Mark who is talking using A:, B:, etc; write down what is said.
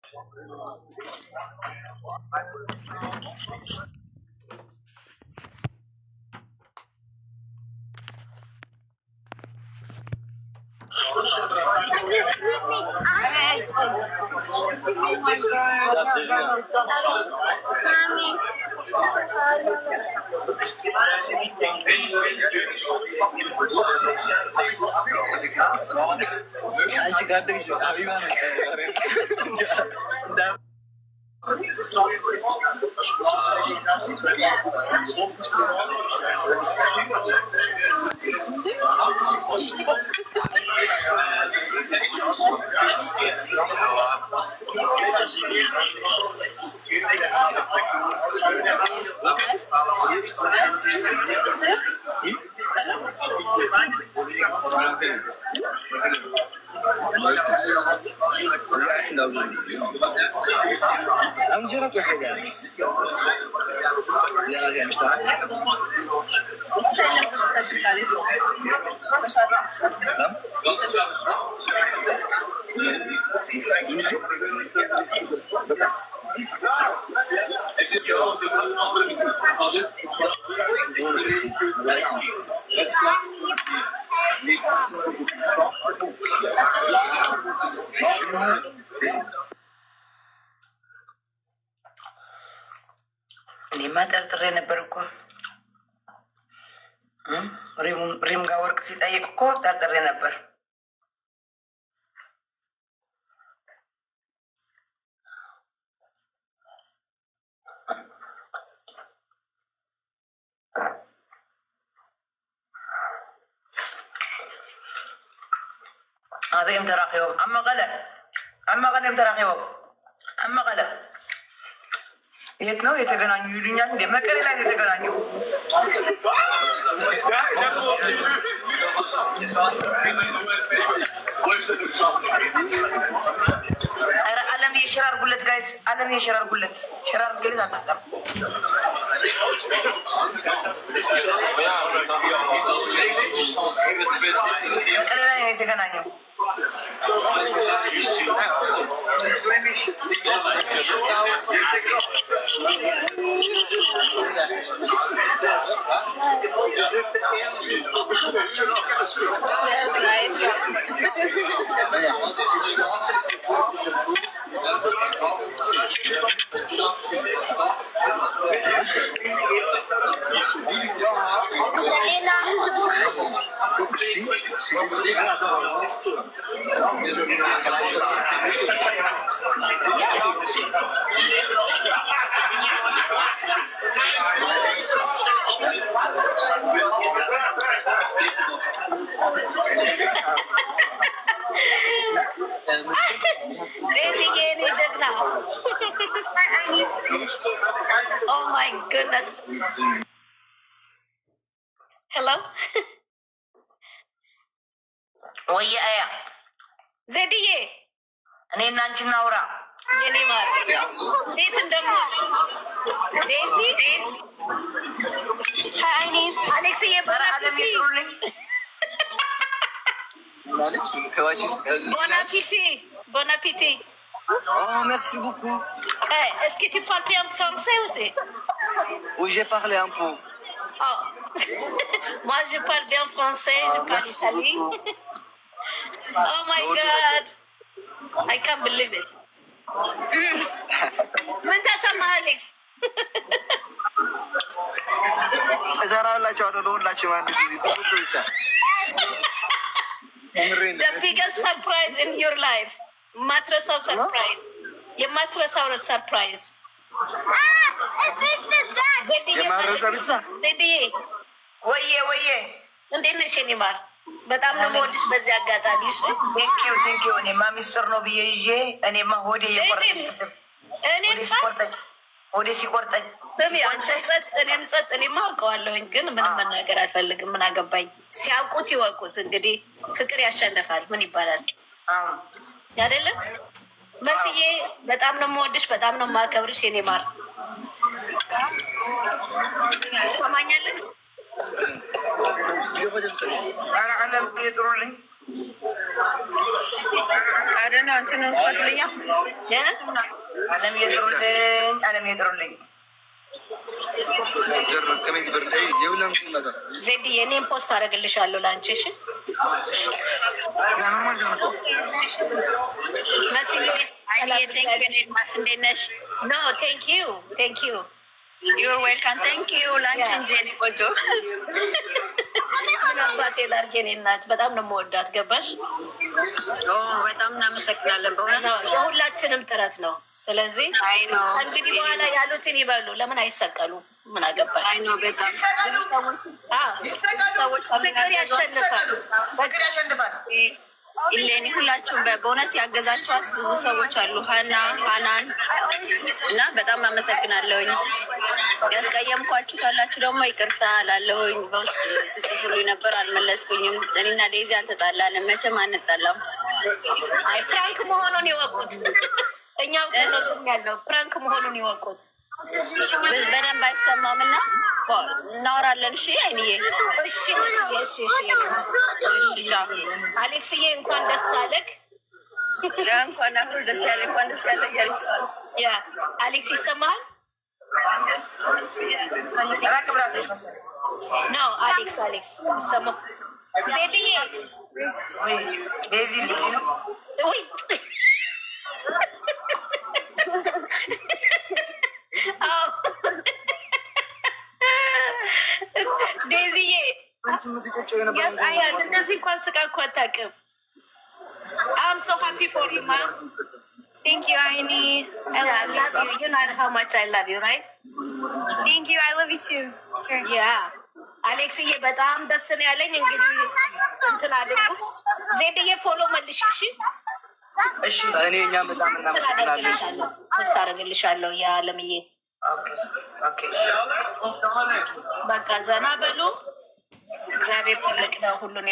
A: I got the I'm just a
B: እኔማ ጠርጥሬ ነበር እኮ ሪም ጋር ወርቅ ሲጠይቅ እኮ ጠርጥሬ ነበር። أبيهم تراخيهم أما قلم تراخيهم أما قلم يتنو يتقنانيو يلينيان دي ما كان لان يتقنانيو ألم يشرار قلت جايز ألم يشرار قلت شرار قلت أنا Kailan yung itiganan nyo? Oh my goodness. Hello? Oye, Zediye. Ani nanchi naura. Yeni var. Neyse demo. Daisy. Hi, Alex, ye para adami trolling. Bon appétit. Bon appétit.
A: Oh, merci beaucoup.
B: Est-ce que tu parles bien français aussi?
A: Oui, j'ai parlé un peu.
B: Oh. Moi, je parle bien français, je parle italien. Oh my God. I can't believe it. ምን ተሰማህ Alex?
A: እሰራላችኋለሁ ለሁላችሁም አንድ ጊዜ ጥሩ ብቻ።
B: The biggest surprise in your life. ማትረሳው surprise. የማትረሳው surprise.
A: የማትረሳው ብቻ
B: ዘዴዬ ወዬ እንዴት ነሽ የኔ ማር? በጣም ነው የምወድሽ በዚህ አጋጣሚ። እሺ ቴንኪው እኔማ ሚስጥር ነው ብዬ ይዤ እኔማ ሆዴ ሲቆርጠኝ እኔም ጸጥ እኔማ አውቀዋለሁኝ፣ ግን ምንም መናገር አልፈልግም። ምን አገባኝ? ሲያውቁት ይወቁት። እንግዲህ ፍቅር ያሸንፋል። ምን ይባላል አይደለም? መስዬ በጣም ነው የምወድሽ፣ በጣም ነው የማከብርሽ የኔ ማር። ሰማኛለን። አለም ጥሩልኝ አደና እንትን ፈትልኛ አለም የጥሩልኝ አለም የጥሩልኝ ዜድ የኔን ፖስት አደርግልሻለሁ ለአንቺ። እሺ እንዴት ነሽ? ኖ ቴንክ ዩ ዩር ዌልካም ቴንክ ዩ ላንቺ እንጂ የኔ ቆንጆ ምን አባቴ ላድርግ የኔ እናት በጣም ነው የምወዳት ገባሽ? በጣም እናመሰግናለን። በእውነት የሁላችንም ጥረት ነው። ስለዚህ እንግዲህ በኋላ ያሉትን ይበሉ። ለምን አይሰቀሉ? ምን አገባኝ? አይ ነው በጣም ሰዎች ፍቅር ያሸንፋል። ፍቅር ያሸንፋል። ኢሌኒ ሁላችሁም በእውነት ያገዛችኋት ብዙ ሰዎች አሉ። ሀናን እና በጣም አመሰግናለሁኝ። ያስቀየምኳችሁ ካላችሁ ደግሞ ይቅርታ ላለሁኝ። በውስጥ ስጽፉልኝ ነበር አልመለስኩኝም። እኔና ዴዚ አልተጣላንም፣ መቼም አንጣላም። አይ ፕራንክ መሆኑን ይወቁት። እኛው ከነቱም ያለው ፕራንክ መሆኑን ይወቁት። በደንብ አይሰማም እና እናወራለን። እሺ አይንዬ፣ እሺ ቻው። አሌክስዬ እንኳን ደስ አለክ። እንኳን አብሮ ደስ ያለ እንኳን ደስ ያለ እያለች ያ አሌክስ ይሰማል? ኖ አሌክስ ይሰማ። ዜድዬ ዴዚ ልክ ነው ወይ? ዴዚዬ እንደዚህ እንኳን ስቃ እኮ አታውቅም። I'm so happy for you, ma. Thank you, Aini. I love you. You know how much I love you, right?
C: Thank you. I love you too. Sure.
B: Yeah. አሌክስዬ በጣም ደስ ነው ያለኝ። እንግዲህ እንትን አድርጉ። ዜድዬ ፎሎ መልሽ። እሺ
A: እኔ እኛም በጣም እናመሰግናለን።
B: ታደርግልሻለሁ የአለምዬ። በቃ ዘና በሉ። እግዚአብሔር ትልቅ ነው ሁሉን